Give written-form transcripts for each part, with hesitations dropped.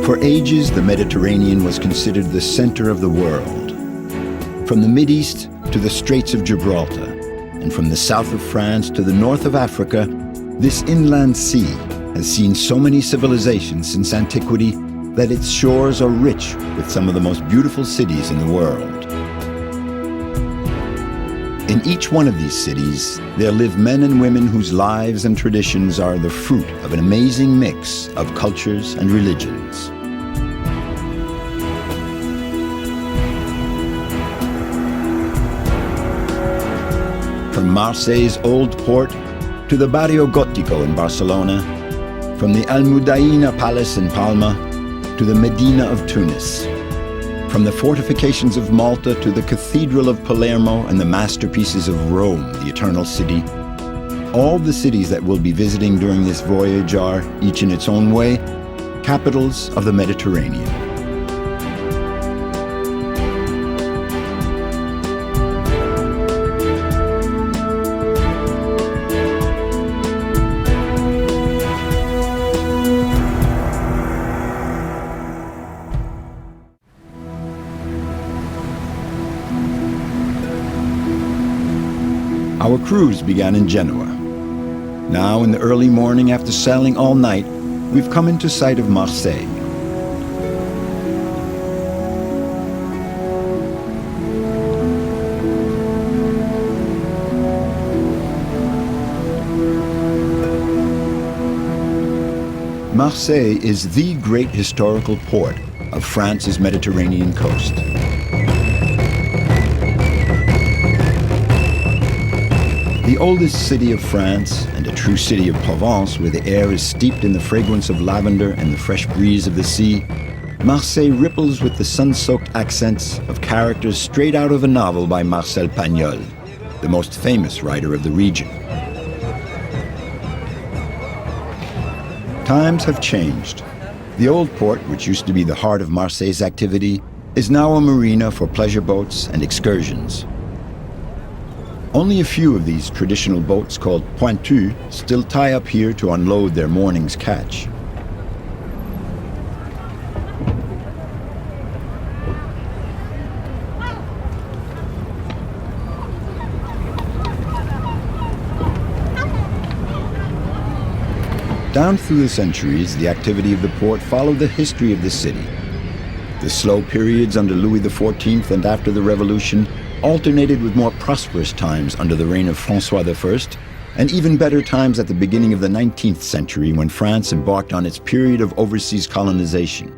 For ages, the Mediterranean was considered the center of the world. From the Mideast to the Straits of Gibraltar, and from the south of France to the north of Africa, this inland sea has seen so many civilizations since antiquity that its shores are rich with some of the most beautiful cities in the world. In each one of these cities, there live men and women whose lives and traditions are the fruit of an amazing mix of cultures and religions. From Marseille's old port to the Barrio Gótico in Barcelona, from the Almudaina Palace in Palma to the Medina of Tunis, from the fortifications of Malta to the Cathedral of Palermo and the masterpieces of Rome, the Eternal City, all the cities that we'll be visiting during this voyage are, each in its own way, capitals of the Mediterranean. Our cruise began in Genoa. Now, in the early morning after sailing all night, we've come into sight of Marseille. Marseille is the great historical port of France's Mediterranean coast. The oldest city of France and a true city of Provence, where the air is steeped in the fragrance of lavender and the fresh breeze of the sea, Marseille ripples with the sun-soaked accents of characters straight out of a novel by Marcel Pagnol, the most famous writer of the region. Times have changed. The old port, which used to be the heart of Marseille's activity, is now a marina for pleasure boats and excursions. Only a few of these traditional boats, called pointus, still tie up here to unload their morning's catch. Down through the centuries, the activity of the port followed the history of the city. The slow periods under Louis XIV and after the Revolution alternated with more prosperous times under the reign of François I, and even better times at the beginning of the 19th century when France embarked on its period of overseas colonization.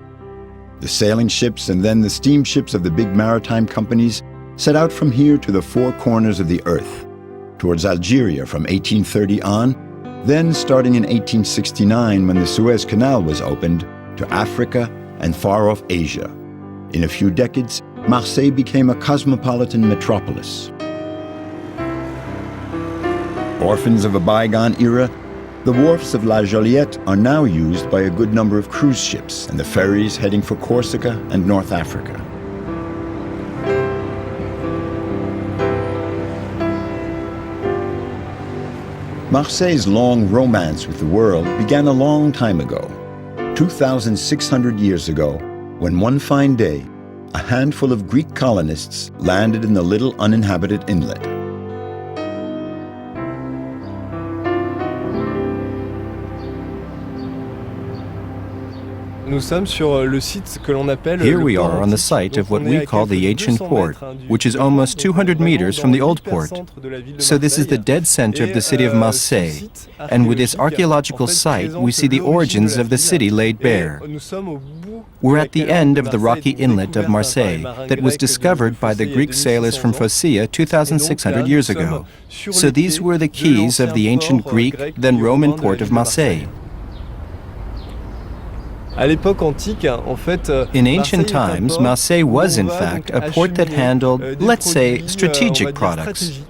The sailing ships and then the steamships of the big maritime companies set out from here to the four corners of the earth, towards Algeria from 1830 on, then starting in 1869 when the Suez Canal was opened, to Africa and far-off Asia. In a few decades, Marseille became a cosmopolitan metropolis. Orphans of a bygone era, the wharfs of La Joliette are now used by a good number of cruise ships and the ferries heading for Corsica and North Africa. Marseille's long romance with the world began a long time ago, 2,600 years ago, when one fine day, a handful of Greek colonists landed in the little uninhabited inlet. Here we are on the site of what we call the ancient port, which is almost 200 meters from the old port. So this is the dead center of the city of Marseille, and with this archaeological site we see the origins of the city laid bare. We're at the end of the rocky inlet of Marseille that was discovered by the Greek sailors from Phocaea 2,600 years ago. So these were the quays of the ancient Greek, then Roman port of Marseille. In ancient times, Marseille was in fact a port that handled, let's say, strategic products,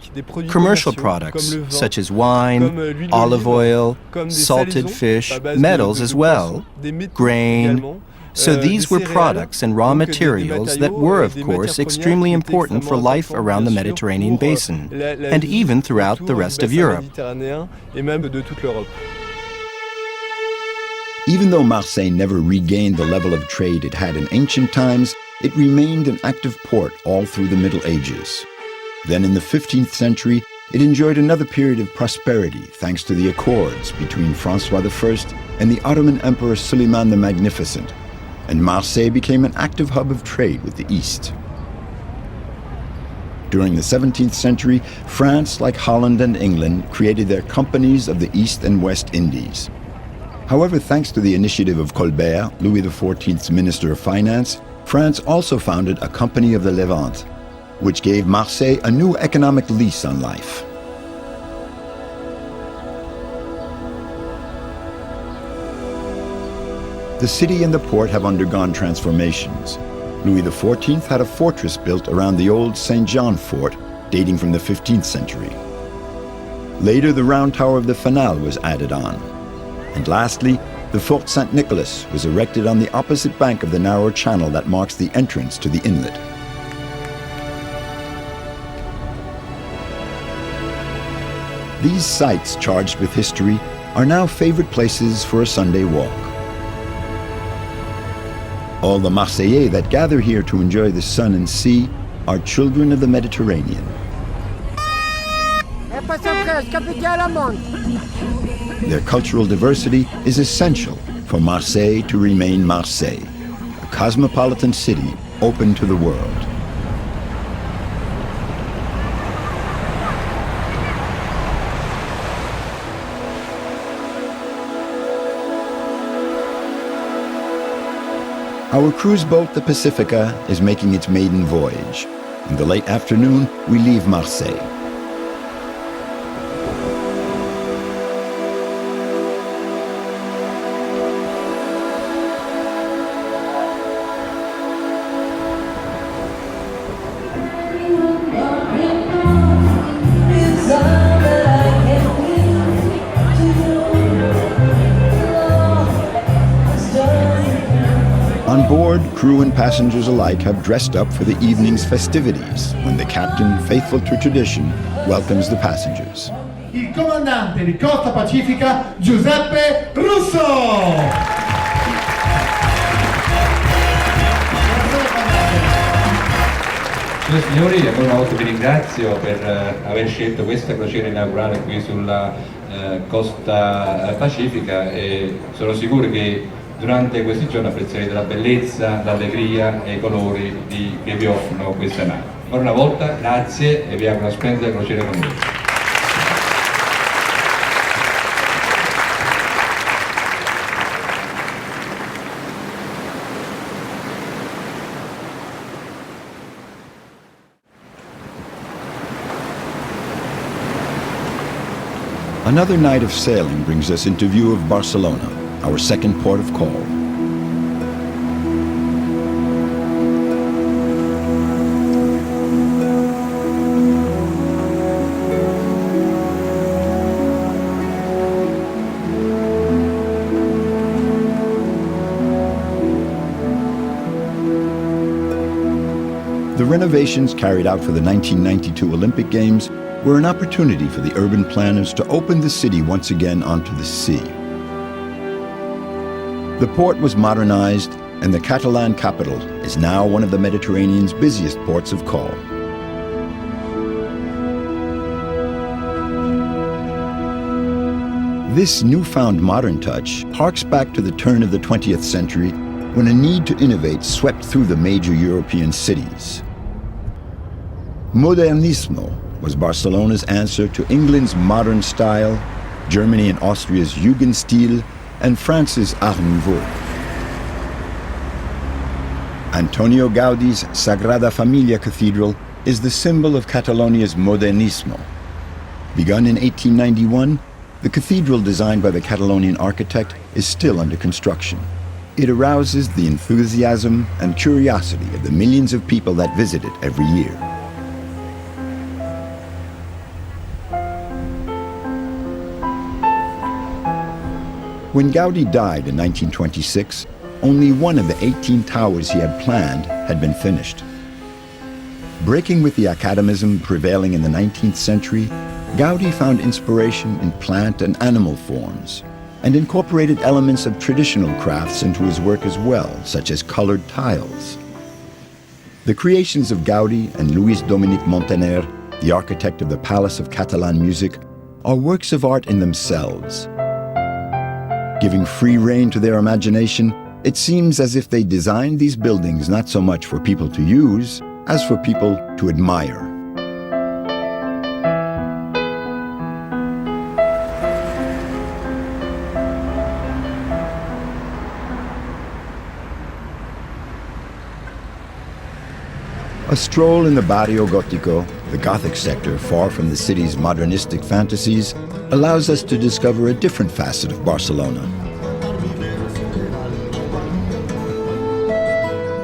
commercial products such as wine, olive oil, salted fish, metals as well, grain. So these were products and raw materials that were, of course, extremely important for life around the Mediterranean basin, and even throughout the rest of Europe. Even though Marseille never regained the level of trade it had in ancient times, it remained an active port all through the Middle Ages. Then in the 15th century, it enjoyed another period of prosperity thanks to the accords between François I and the Ottoman Emperor Suleiman the Magnificent, and Marseille became an active hub of trade with the East. During the 17th century, France, like Holland and England, created their companies of the East and West Indies. However, thanks to the initiative of Colbert, Louis XIV's Minister of Finance, France also founded a Company of the Levant, which gave Marseille a new economic lease on life. The city and the port have undergone transformations. Louis XIV had a fortress built around the old St. John fort, dating from the 15th century. Later, the round tower of the Fanal was added on. And lastly, the Fort St. Nicholas was erected on the opposite bank of the narrow channel that marks the entrance to the inlet. These sites, charged with history, are now favorite places for a Sunday walk. All the Marseillais that gather here to enjoy the sun and sea are children of the Mediterranean. Their cultural diversity is essential for Marseille to remain Marseille, a cosmopolitan city open to the world. Our cruise boat, the Pacifica, is making its maiden voyage. In the late afternoon, we leave Marseille. On board, crew and passengers alike have dressed up for the evening's festivities, when the captain, faithful to tradition, welcomes the passengers. Il comandante di Costa Pacifica, Giuseppe Russo! Signori, ancora una volta vi ringrazio per aver scelto questa crociera inaugurale qui sulla Costa Pacifica e sono sicuro che durante questi giorni apprezzerete la bellezza, l'allegria e i colori che vi offrono questa nave. Ancora una volta grazie e vi auguro una splendida crociera con voi. Another night of sailing brings us into view of Barcelona, our second port of call. The renovations carried out for the 1992 Olympic Games were an opportunity for the urban planners to open the city once again onto the sea. The port was modernized, and the Catalan capital is now one of the Mediterranean's busiest ports of call. This newfound modern touch harks back to the turn of the 20th century, when a need to innovate swept through the major European cities. Modernismo was Barcelona's answer to England's modern style, Germany and Austria's Jugendstil, and France's Art Nouveau. Antonio Gaudi's Sagrada Familia Cathedral is the symbol of Catalonia's Modernismo. Begun in 1891, the cathedral designed by the Catalonian architect is still under construction. It arouses the enthusiasm and curiosity of the millions of people that visit it every year. When Gaudi died in 1926, only one of the 18 towers he had planned had been finished. Breaking with the academism prevailing in the 19th century, Gaudi found inspiration in plant and animal forms. and incorporated elements of traditional crafts into his work as well, such as colored tiles. The creations of Gaudí and Luis Dominic Montaner, the architect of the Palace of Catalan Music, are works of art in themselves. Giving free rein to their imagination, it seems as if they designed these buildings not so much for people to use, as for people to admire. A stroll in the Barrio Gótico, the Gothic sector far from the city's modernistic fantasies, allows us to discover a different facet of Barcelona.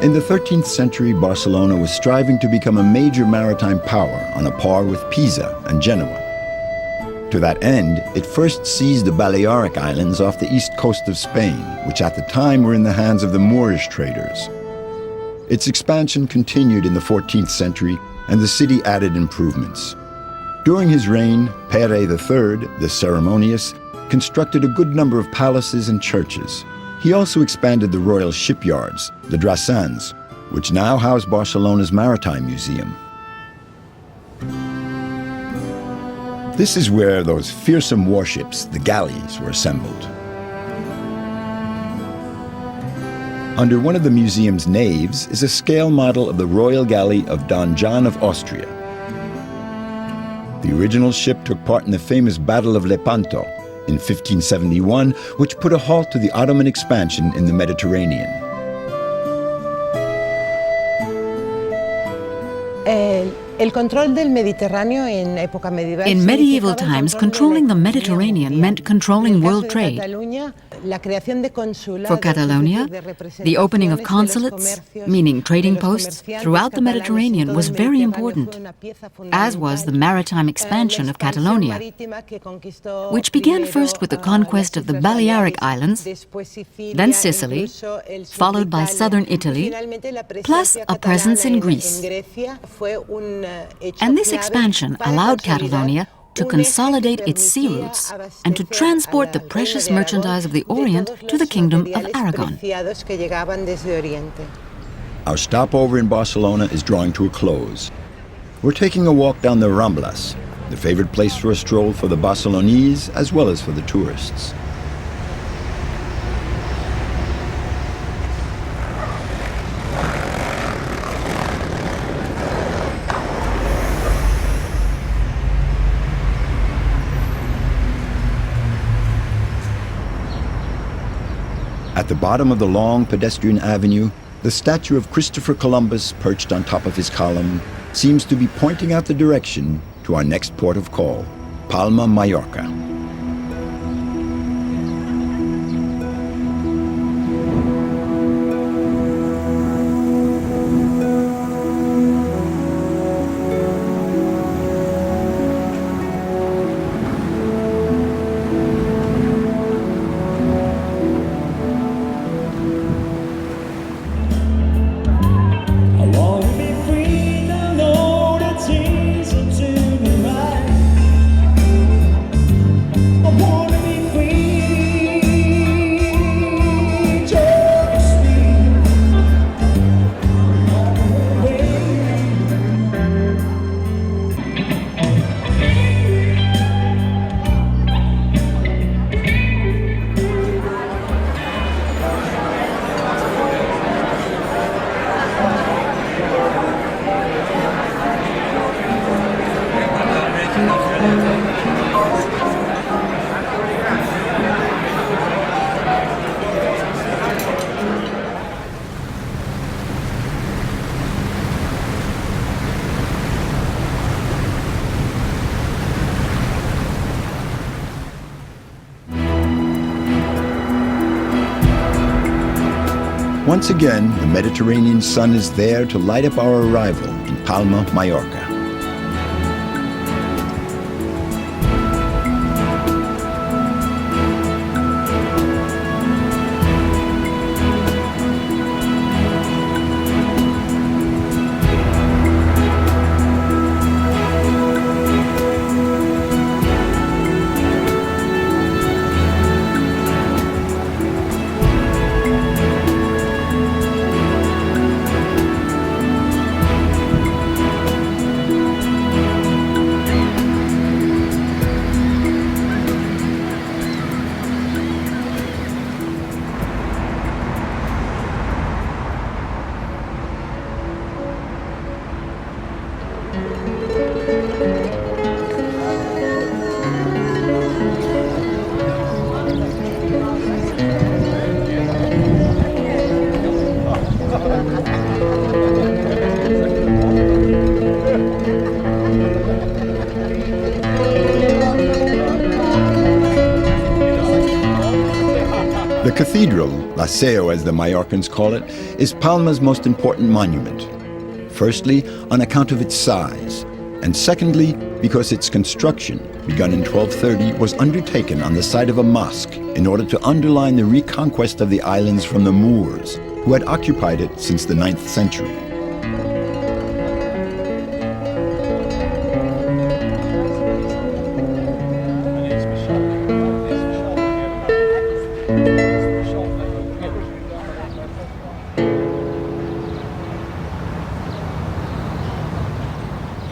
In the 13th century, Barcelona was striving to become a major maritime power on a par with Pisa and Genoa. To that end, it first seized the Balearic Islands off the east coast of Spain, which at the time were in the hands of the Moorish traders. Its expansion continued in the 14th century, and the city added improvements. During his reign, Pere III, the Ceremonious, constructed a good number of palaces and churches. He also expanded the royal shipyards, the Drassans, which now house Barcelona's Maritime Museum. This is where those fearsome warships, the galleys, were assembled. Under one of the museum's naves is a scale model of the royal galley of Don John of Austria. The original ship took part in the famous Battle of Lepanto in 1571, which put a halt to the Ottoman expansion in the Mediterranean. In medieval times, controlling the Mediterranean meant controlling world trade. For Catalonia, the opening of consulates, meaning trading posts, throughout the Mediterranean was very important, as was the maritime expansion of Catalonia, which began first with the conquest of the Balearic Islands, then Sicily, followed by southern Italy, plus a presence in Greece. And this expansion allowed Catalonia to consolidate its sea routes and to transport the precious merchandise of the Orient to the Kingdom of Aragon. Our stopover in Barcelona is drawing to a close. We're taking a walk down the Ramblas, the favorite place for a stroll for the Barcelonese as well as for the tourists. At the bottom of the long pedestrian avenue, the statue of Christopher Columbus, perched on top of his column, seems to be pointing out the direction to our next port of call, Palma, Mallorca. Once again, the Mediterranean sun is there to light up our arrival in Palma, Mallorca. cathedral, Laseo as the Mallorcans call it, is Palma's most important monument. Firstly, on account of its size, and secondly, because its construction, begun in 1230, was undertaken on the site of a mosque in order to underline the reconquest of the islands from the Moors, who had occupied it since the 9th century.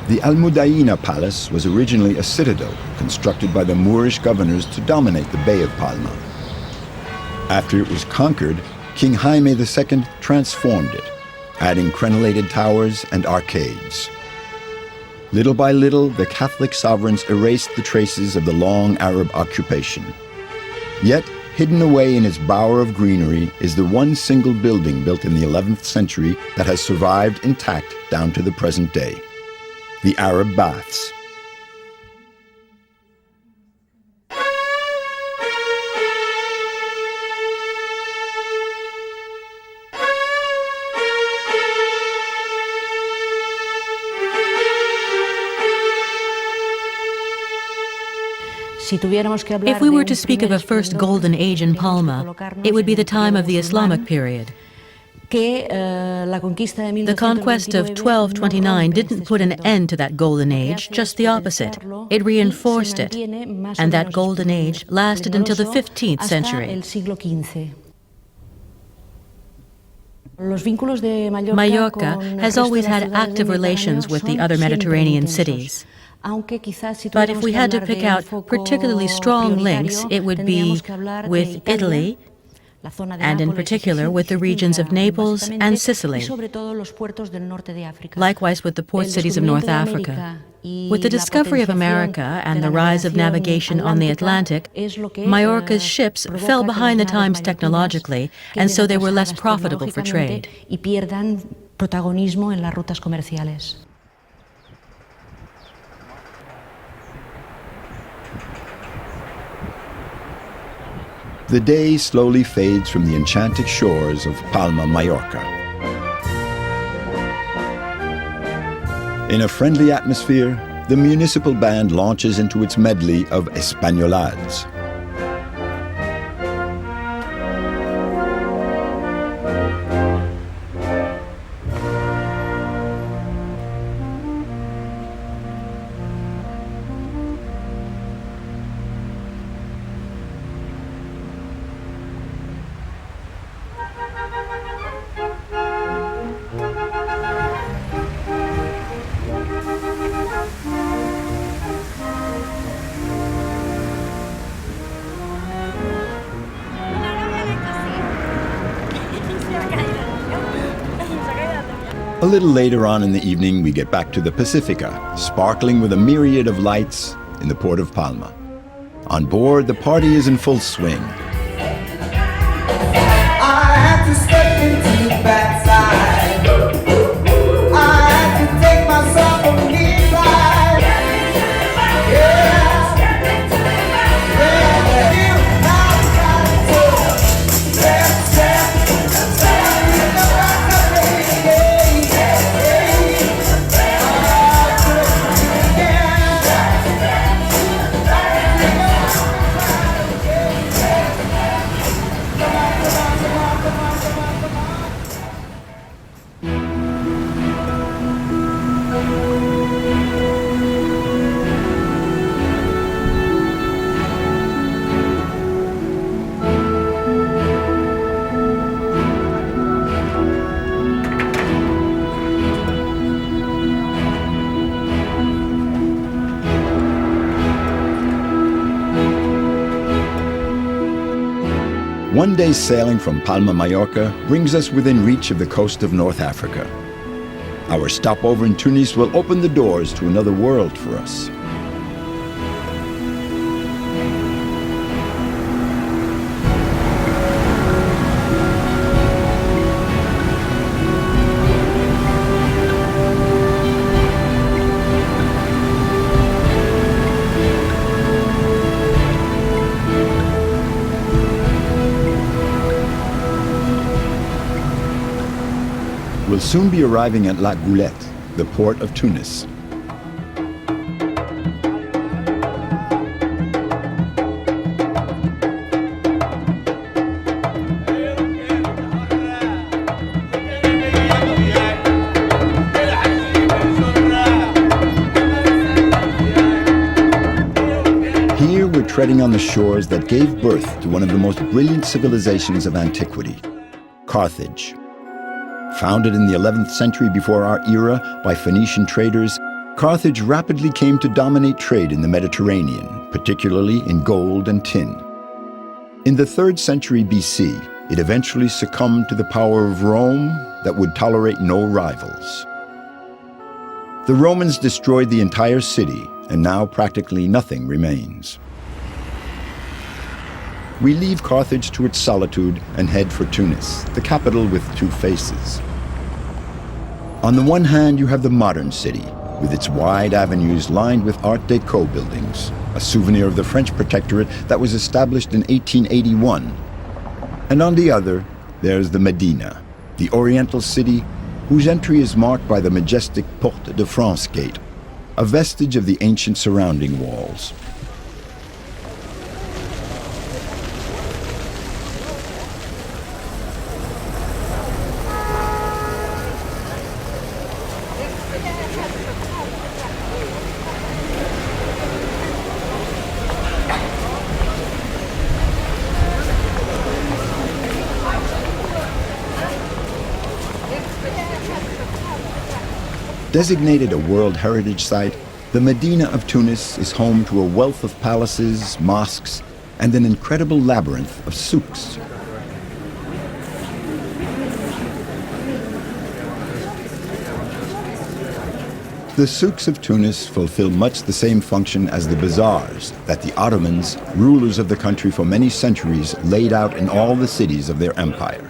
The Almudaina Palace was originally a citadel constructed by the Moorish governors to dominate the Bay of Palma. After it was conquered, King Jaime II transformed it, adding crenellated towers and arcades. Little by little, the Catholic sovereigns erased the traces of the long Arab occupation. Yet, hidden away in its bower of greenery is the one single building built in the 11th century that has survived intact down to the present day: the Arab Baths. If we were to speak of a first golden age in Palma, it would be the time of the Islamic period. The conquest of 1229 didn't put an end to that golden age, just the opposite. It reinforced it, and that golden age lasted until the 15th century. Mallorca has always had active relations with the other Mediterranean cities. But if we had to pick out particularly strong links, it would be with Italy, and in particular with the regions of Naples and Sicily, likewise with the port cities of North Africa. With the discovery of America and the rise of navigation on the Atlantic, Mallorca's ships fell behind the times technologically, and so they were less profitable for trade. The day slowly fades from the enchanted shores of Palma, Mallorca. In a friendly atmosphere, the municipal band launches into its medley of españolades. A little later on in the evening, we get back to the Pacifica, sparkling with a myriad of lights in the port of Palma. On board, the party is in full swing. I had to step into the backside. I had to take myself on the inside. Yeah. Now I got to step, step in the back of the One day's sailing from Palma, Mallorca brings us within reach of the coast of North Africa. Our stopover in Tunis will open the doors to another world for us. will soon be arriving at La Goulette, the port of Tunis. Here we're treading on the shores that gave birth to one of the most brilliant civilizations of antiquity, Carthage. Founded in the 11th century before our era by Phoenician traders, Carthage rapidly came to dominate trade in the Mediterranean, particularly in gold and tin. In the 3rd century BC, it eventually succumbed to the power of Rome that would tolerate no rivals. The Romans destroyed the entire city, and now practically nothing remains. We leave Carthage to its solitude and head for Tunis, the capital with two faces. On the one hand, you have the modern city, with its wide avenues lined with Art Deco buildings, a souvenir of the French protectorate that was established in 1881. And on the other, there's the Medina, the oriental city whose entry is marked by the majestic Porte de France gate, a vestige of the ancient surrounding walls. Designated a World Heritage Site, the Medina of Tunis is home to a wealth of palaces, mosques, and an incredible labyrinth of souks. The souks of Tunis fulfill much the same function as the bazaars that the Ottomans, rulers of the country for many centuries, laid out in all the cities of their empire.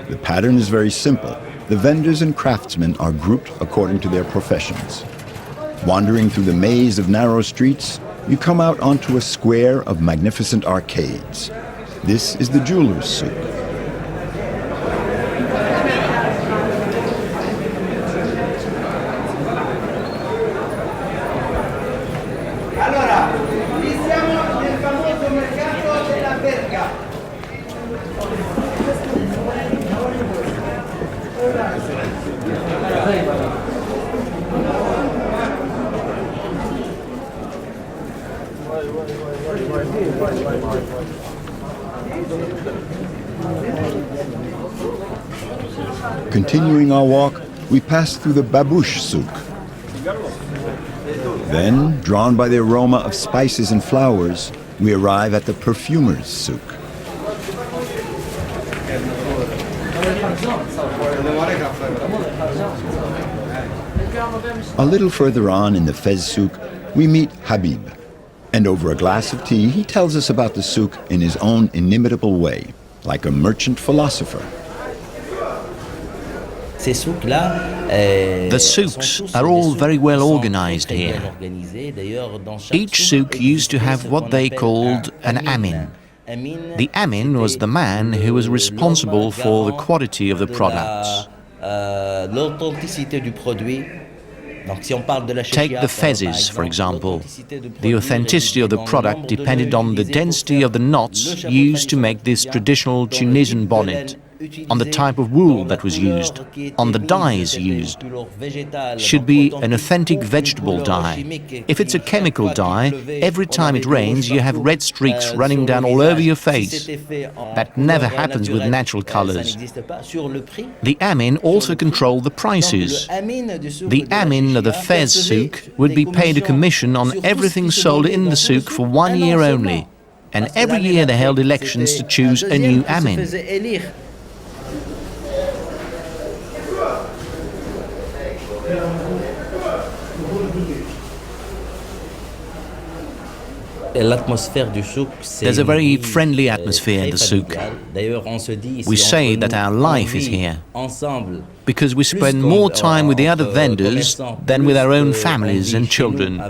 The pattern is very simple. The vendors and craftsmen are grouped according to their professions. Wandering through the maze of narrow streets, you come out onto a square of magnificent arcades. This is the jeweler's souk. Continuing our walk, we pass through the babouche souk. Then, drawn by the aroma of spices and flowers, we arrive at the perfumer's souk. A little further on in the Fez souk, we meet Habib. And over a glass of tea, he tells us about the souk in his own inimitable way, like a merchant philosopher. The souks are all very well organized here. Each souk used to have what they called an amin. The amin was the man who was responsible for the quality of the products. Take the fezzes, for example. The authenticity of the product depended on the density of the knots used to make this traditional Tunisian bonnet, on the type of wool that was used, on the dyes used. Should be an authentic vegetable dye. If it's a chemical dye, every time it rains you have red streaks running down all over your face. That never happens with natural colors. The amin also controlled the prices. The amin of the Fez souk would be paid a commission on everything sold in the souk for 1 year only. And every year they held elections to choose a new amin. There's a very friendly atmosphere in the souk. We say that our life is here, because we spend more time with the other vendors than with our own families and children.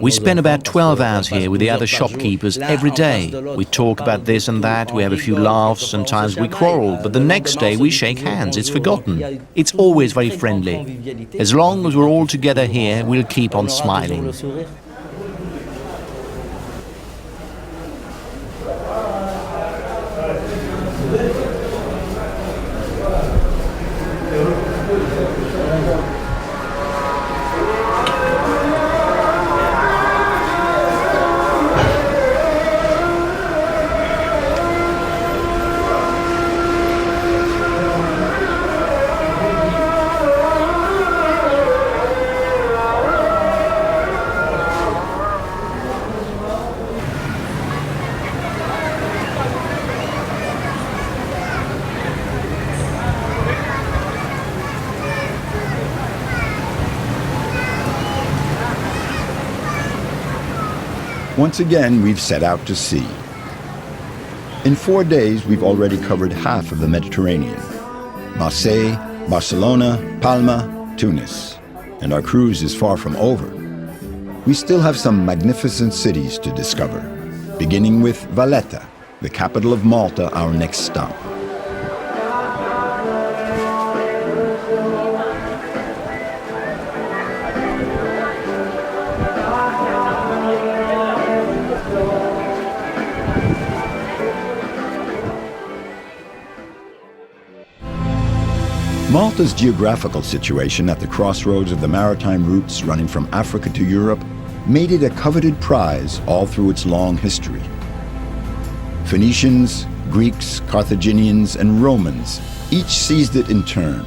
We spend about 12 hours here with the other shopkeepers every day. We talk about this and that, we have a few laughs, sometimes we quarrel, but the next day we shake hands, it's forgotten. It's always very friendly. As long as we're all together here, we'll keep on smiling. Once again, we've set out to sea. In 4 days, we've already covered half of the Mediterranean: Marseille, Barcelona, Palma, Tunis. And our cruise is far from over. We still have some magnificent cities to discover, beginning with Valletta, the capital of Malta, our next stop. Malta's geographical situation at the crossroads of the maritime routes running from Africa to Europe made it a coveted prize all through its long history. Phoenicians, Greeks, Carthaginians, and Romans each seized it in turn.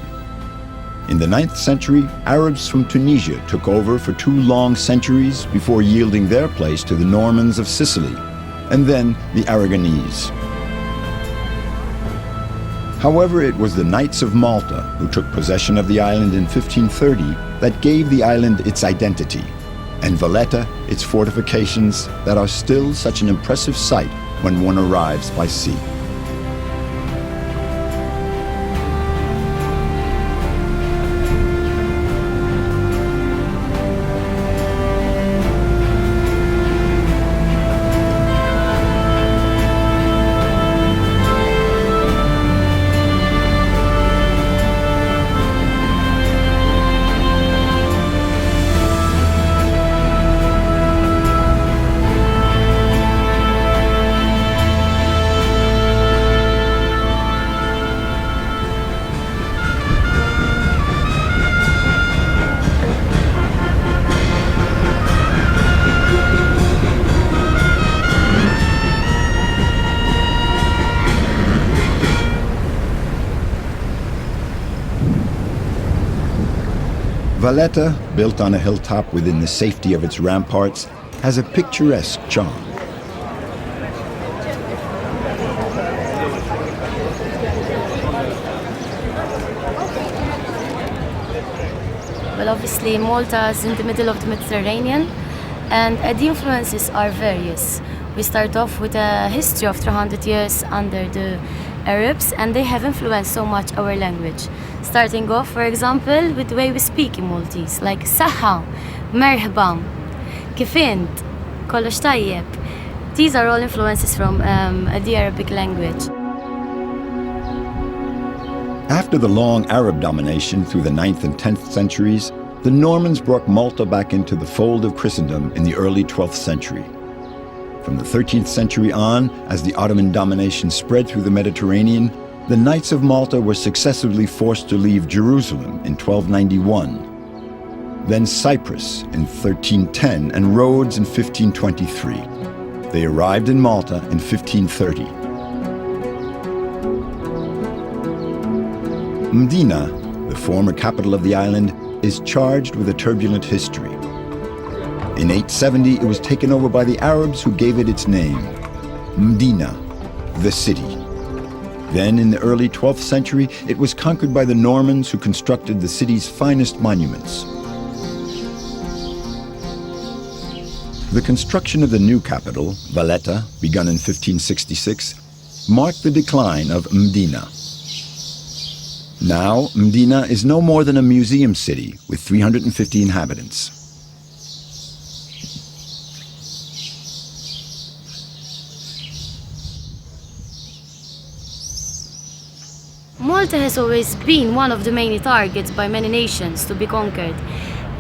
In the 9th century, Arabs from Tunisia took over for 2 long centuries before yielding their place to the Normans of Sicily, and then the Aragonese. However, it was the Knights of Malta who took possession of the island in 1530 that gave the island its identity, and Valletta its fortifications that are still such an impressive sight when one arrives by sea. Valletta, built on a hilltop within the safety of its ramparts, has a picturesque charm. Well, obviously Malta is in the middle of the Mediterranean, and the influences are various. We start off with a history of 300 years under the Arabs, and they have influenced so much our language. Starting off, for example, with the way we speak in Maltese, like Saha, Merhaba, Kifint, Kollox Tayyeb. These are all influences from the Arabic language. After the long Arab domination through the 9th and 10th centuries, the Normans brought Malta back into the fold of Christendom in the early 12th century. From the 13th century on, as the Ottoman domination spread through the Mediterranean, the Knights of Malta were successively forced to leave Jerusalem in 1291, then Cyprus in 1310, and Rhodes in 1523. They arrived in Malta in 1530. Mdina, the former capital of the island, is charged with a turbulent history. In 870, it was taken over by the Arabs, who gave it its name, Mdina, the city. Then, in the early 12th century, it was conquered by the Normans, who constructed the city's finest monuments. The construction of the new capital, Valletta, begun in 1566, marked the decline of Mdina. Now, Mdina is no more than a museum city with 350 inhabitants. Malta has always been one of the main targets by many nations to be conquered.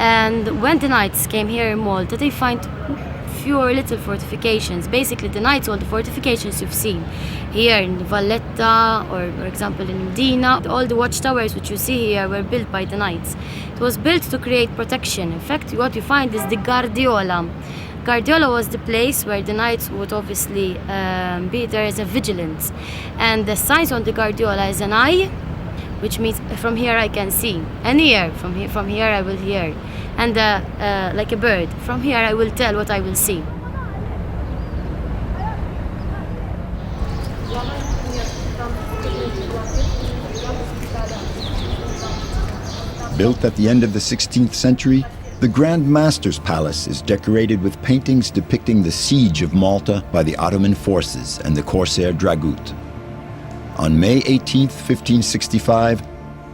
And when the knights came here in Malta, they find fewer little fortifications. Basically, the knights, all the fortifications you've seen here in Valletta, or for example in Medina, all the watchtowers which you see here were built by the knights. It was built to create protection. In fact, what you find is the Guardiola. Guardiola was the place where the knights would obviously be there as a vigilance. And the signs on the Guardiola is an eye, which means from here I can see, and ear, from here I will hear, and like a bird, from here I will tell what I will see. Built at the end of the 16th century, the Grand Master's Palace is decorated with paintings depicting the siege of Malta by the Ottoman forces and the Corsair Dragut. On May 18, 1565,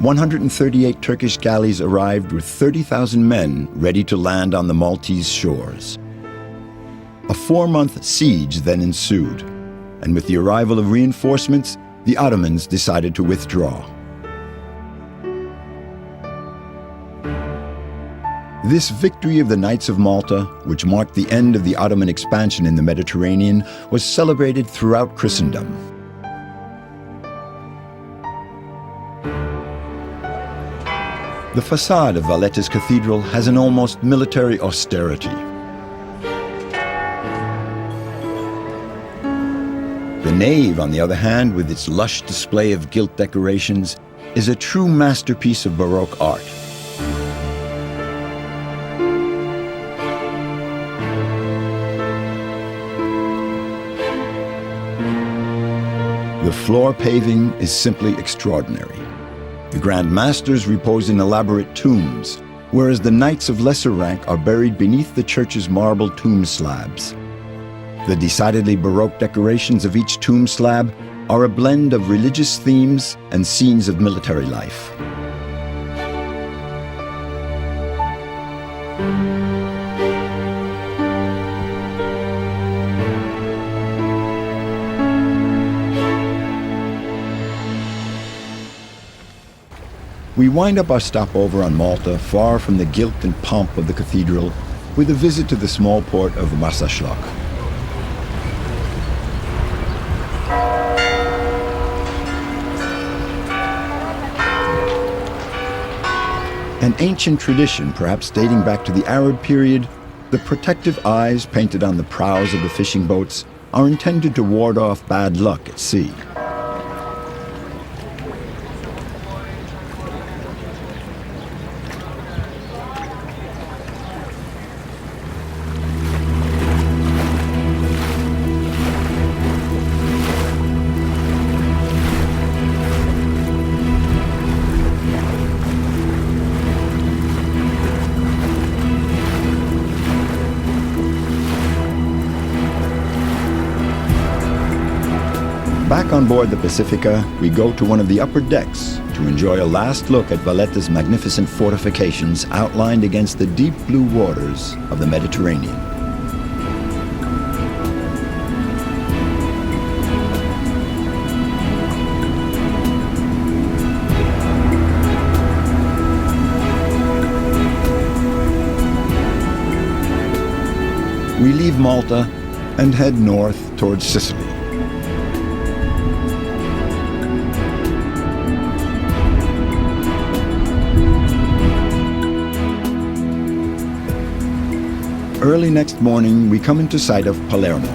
138 Turkish galleys arrived with 30,000 men ready to land on the Maltese shores. A 4-month siege then ensued, and with the arrival of reinforcements, the Ottomans decided to withdraw. This victory of the Knights of Malta, which marked the end of the Ottoman expansion in the Mediterranean, was celebrated throughout Christendom. The facade of Valletta's cathedral has an almost military austerity. The nave, on the other hand, with its lush display of gilt decorations, is a true masterpiece of Baroque art. The floor paving is simply extraordinary. The Grand Masters repose in elaborate tombs, whereas the knights of lesser rank are buried beneath the church's marble tomb slabs. The decidedly Baroque decorations of each tomb slab are a blend of religious themes and scenes of military life. We wind up our stopover on Malta, far from the gilt and pomp of the cathedral, with a visit to the small port of Marseille. An ancient tradition, perhaps dating back to the Arab period, the protective eyes painted on the prows of the fishing boats are intended to ward off bad luck at sea. Back on board the Pacifica, we go to one of the upper decks to enjoy a last look at Valletta's magnificent fortifications outlined against the deep blue waters of the Mediterranean. We leave Malta and head north towards Sicily. Early next morning, we come into sight of Palermo.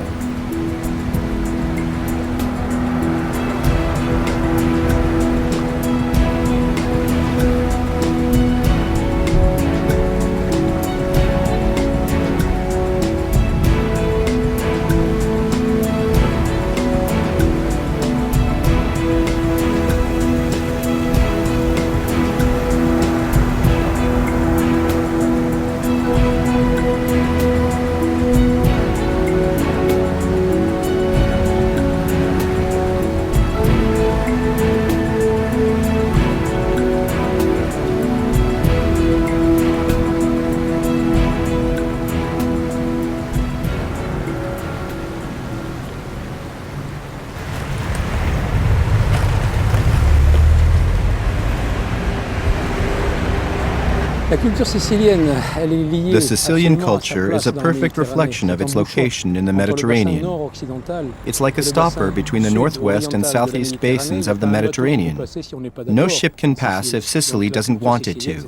The Sicilian culture is a perfect reflection of its location in the Mediterranean. It's like a stopper between the northwest and southeast basins of the Mediterranean. No ship can pass if Sicily doesn't want it to.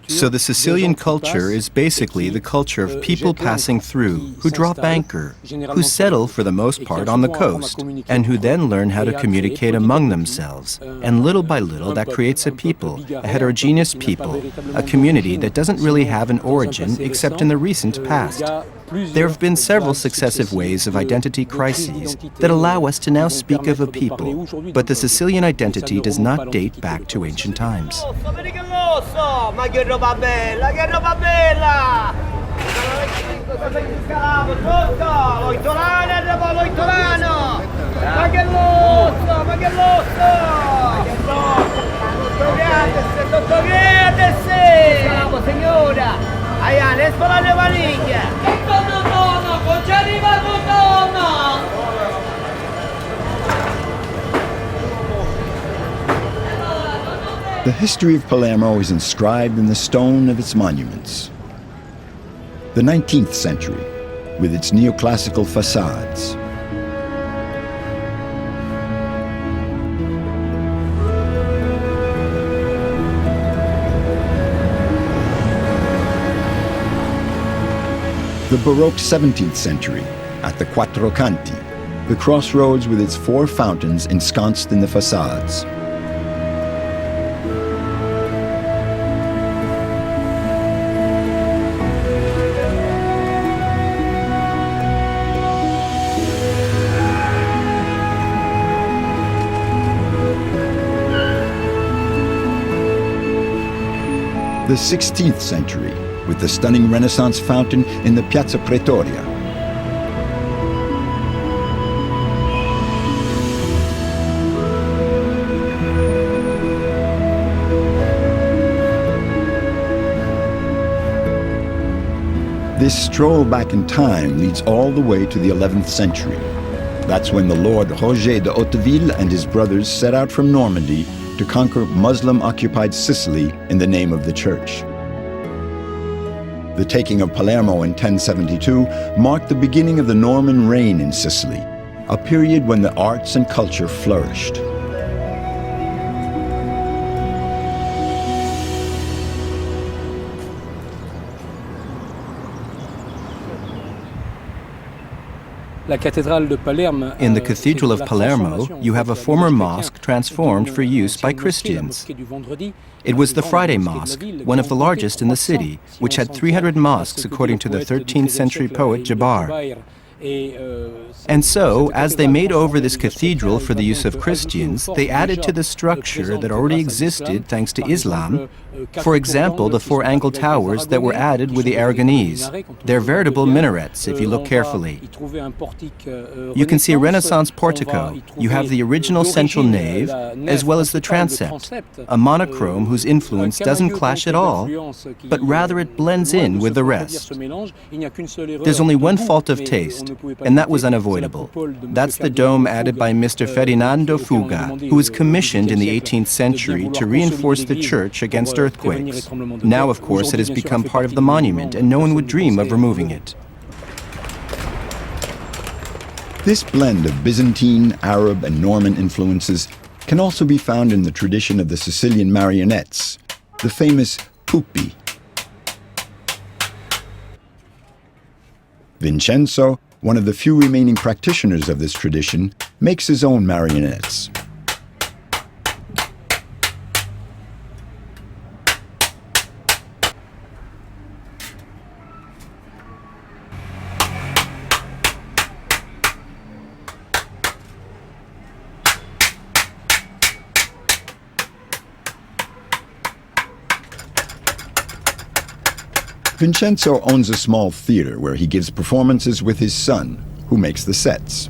So the Sicilian culture is basically the culture of people passing through, who drop anchor, who settle for the most part on the coast, and who then learn how to communicate among themselves. And little by little that creates a people, a heterogeneous people, a community that doesn't really have an origin except in the recent past. There have been several successive waves of identity crises that allow us to now speak of a people, but the Sicilian identity does not date back to ancient times. The history of Palermo is inscribed in the stone of its monuments. The 19th century, with its neoclassical facades. The Baroque 17th century, at the Quattro Canti, the crossroads with its 4 fountains ensconced in the facades. The 16th century, with the stunning Renaissance fountain in the Piazza Pretoria. This stroll back in time leads all the way to the 11th century. That's when the Lord Roger de Hauteville and his brothers set out from Normandy to conquer Muslim-occupied Sicily in the name of the Church. The taking of Palermo in 1072 marked the beginning of the Norman reign in Sicily, a period when the arts and culture flourished. In the Cathedral of Palermo, you have a former mosque transformed for use by Christians. It was the Friday Mosque, one of the largest in the city, which had 300 mosques according to the 13th century poet Jabbar. And so, as they made over this cathedral for the use of Christians, they added to the structure that already existed thanks to Islam. For example, the 4 angle towers that were added with the Aragonese. They're veritable minarets if you look carefully. You can see a Renaissance portico. You have the original central nave, as well as the transept, a monochrome whose influence doesn't clash at all, but rather it blends in with the rest. There's only one fault of taste, and that was unavoidable. That's the dome added by Mr. Ferdinando Fuga, who was commissioned in the 18th century to reinforce the church against earthquakes. Now, of course, it has become part of the monument, and no one would dream of removing it. This blend of Byzantine, Arab, and Norman influences can also be found in the tradition of the Sicilian marionettes, the famous pupi. Vincenzo, one of the few remaining practitioners of this tradition, makes his own marionettes. Vincenzo owns a small theater where he gives performances with his son, who makes the sets.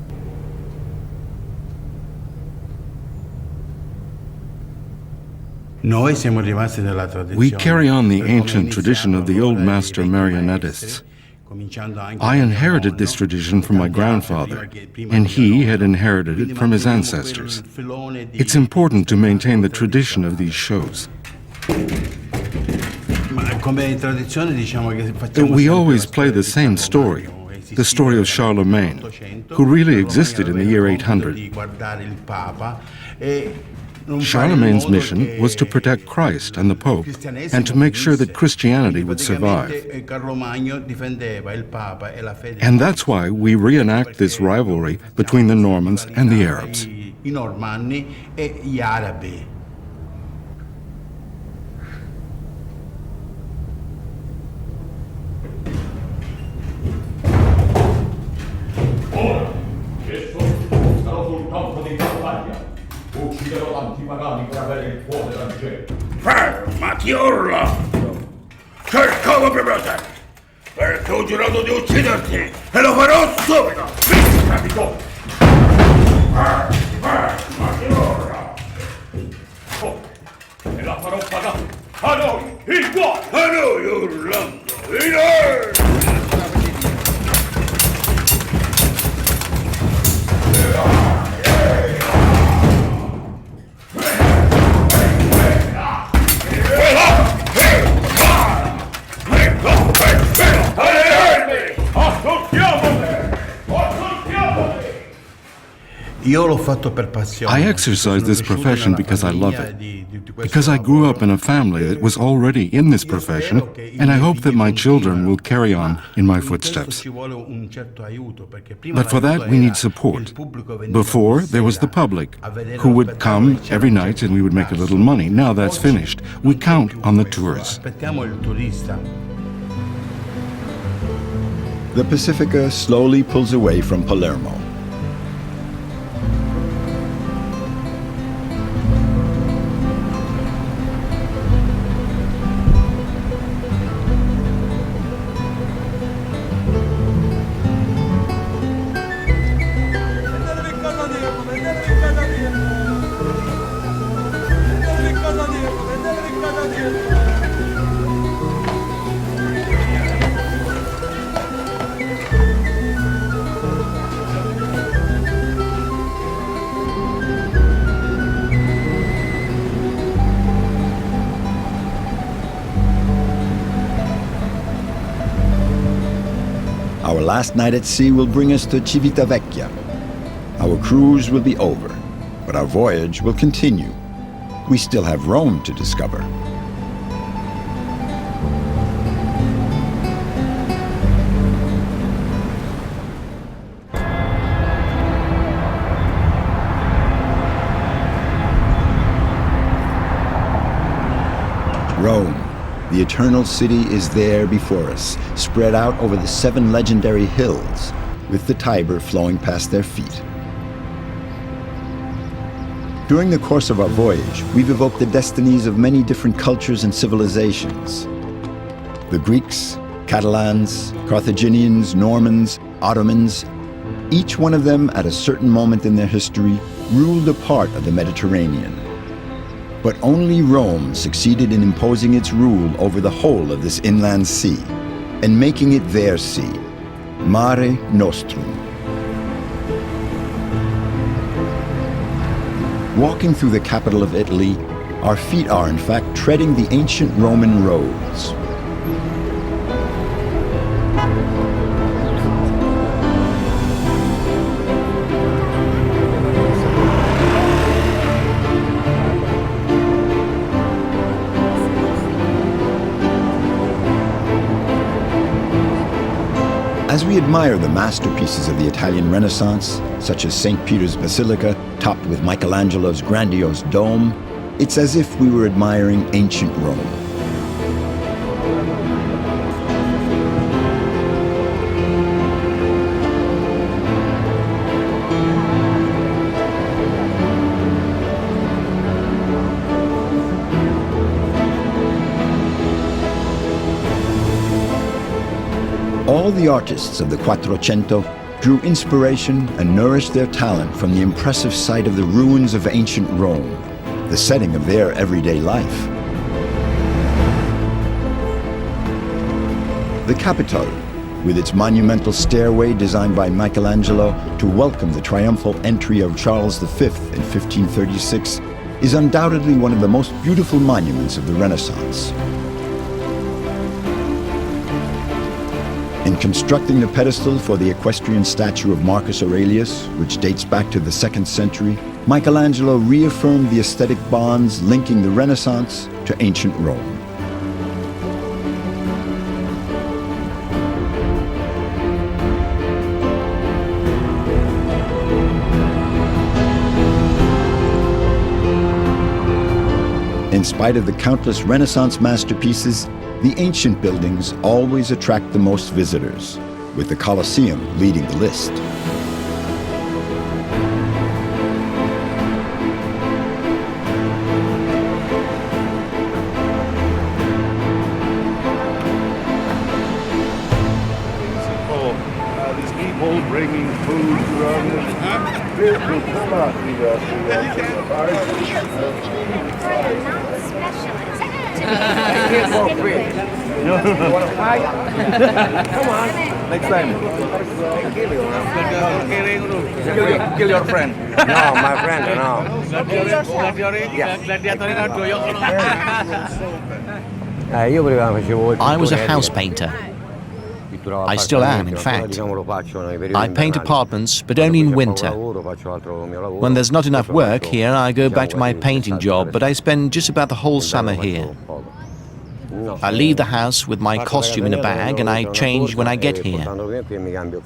We carry on the ancient tradition of the old master marionettists. I inherited this tradition from my grandfather, and he had inherited it from his ancestors. It's important to maintain the tradition of these shows. We always play the same story, the story of Charlemagne, who really existed in the year 800. Charlemagne's mission was to protect Christ and the Pope and to make sure that Christianity would survive. And that's why we reenact this rivalry between the Normans and the Arabs. Fermati Orlando! Cercavo proprio te! Perché ho giurato di ucciderti e lo farò subito! Visitami tu! Fermati ora! Oh, e la farò pagare a noi, il cuore! A noi, Orlando! I noi! I exercise this profession because I love it, because I grew up in a family that was already in this profession, and I hope that my children will carry on in my footsteps. But for that we need support. Before, there was the public, who would come every night and we would make a little money. Now that's finished. We count on the tourists. The Pacifica slowly pulls away from Palermo. Our last night at sea will bring us to Civitavecchia. Our cruise will be over, but our voyage will continue. We still have Rome to discover. Rome, the eternal city, is there before us, spread out over the 7 legendary hills, with the Tiber flowing past their feet. During the course of our voyage, we've evoked the destinies of many different cultures and civilizations. The Greeks, Catalans, Carthaginians, Normans, Ottomans, each one of them at a certain moment in their history ruled a part of the Mediterranean. But only Rome succeeded in imposing its rule over the whole of this inland sea and making it their sea, Mare Nostrum. Walking through the capital of Italy, our feet are in fact treading the ancient Roman roads. As we admire the masterpieces of the Italian Renaissance, such as St. Peter's Basilica, topped with Michelangelo's grandiose dome, it's as if we were admiring ancient Rome. All the artists of the Quattrocento drew inspiration and nourished their talent from the impressive sight of the ruins of ancient Rome, the setting of their everyday life. The Capitol, with its monumental stairway designed by Michelangelo to welcome the triumphal entry of Charles V in 1536, is undoubtedly one of the most beautiful monuments of the Renaissance. In constructing the pedestal for the equestrian statue of Marcus Aurelius, which dates back to the 2nd century, Michelangelo reaffirmed the aesthetic bonds linking the Renaissance to ancient Rome. In spite of the countless Renaissance masterpieces, the ancient buildings always attract the most visitors, with the Colosseum leading the list. These people bringing food You want to fight? Come on. Next time. Kill your friend. No, my friend, no. I was a house painter. I still am, in fact. I paint apartments, but only in winter. When there's not enough work here, I go back to my painting job, but I spend just about the whole summer here. I leave the house with my costume in a bag and I change when I get here.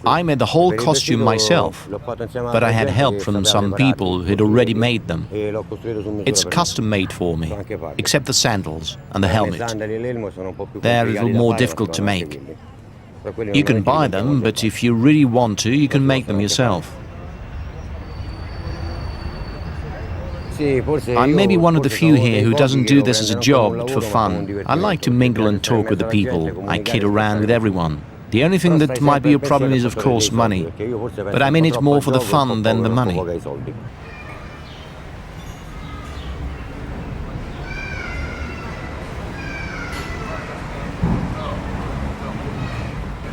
I made the whole costume myself, but I had help from some people who'd already made them. It's custom made for me, except the sandals and the helmet. They're a little more difficult to make. You can buy them, but if you really want to, you can make them yourself. I'm maybe one of the few here who doesn't do this as a job, but for fun. I like to mingle and talk with the people. I kid around with everyone. The only thing that might be a problem is, of course, money. But I'm in it more for the fun than the money.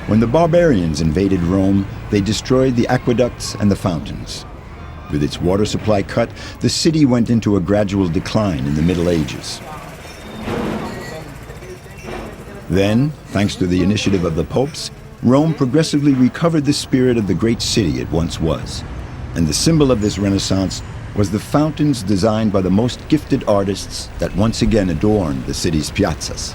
When the barbarians invaded Rome, they destroyed the aqueducts and the fountains. With its water supply cut, the city went into a gradual decline in the Middle Ages. Then, thanks to the initiative of the popes, Rome progressively recovered the spirit of the great city it once was. And the symbol of this Renaissance was the fountains designed by the most gifted artists that once again adorned the city's piazzas.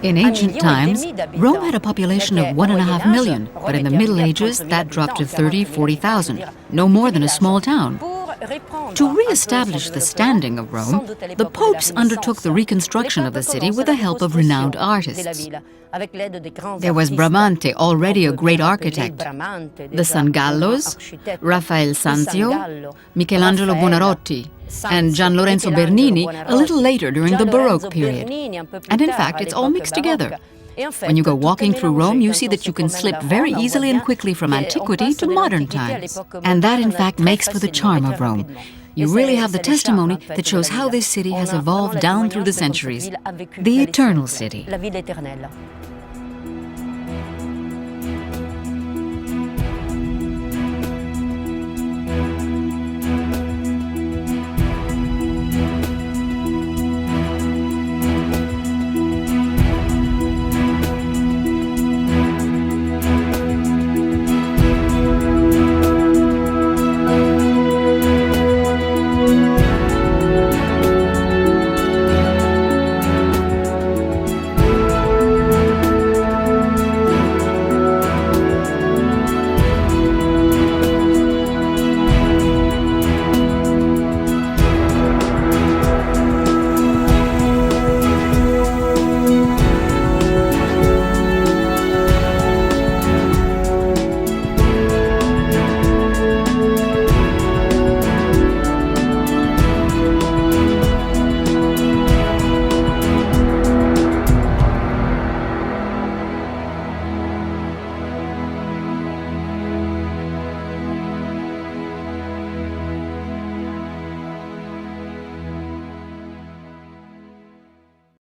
In ancient times, Rome had a population of 1.5 million, but in the Middle Ages, that dropped to 30,000–40,000, no more than a small town. To re-establish the standing of Rome, the popes undertook the reconstruction of the city with the help of renowned artists. There was Bramante, already a great architect, the Sangallos, Raphael Sanzio, Michelangelo Buonarroti, and Gian Lorenzo Bernini a little later during the Baroque period. And in fact, it's all mixed together. When you go walking through Rome, you see that you can slip very easily and quickly from antiquity to modern times. And that, in fact, makes for the charm of Rome. You really have the testimony that shows how this city has evolved down through the centuries. The eternal city.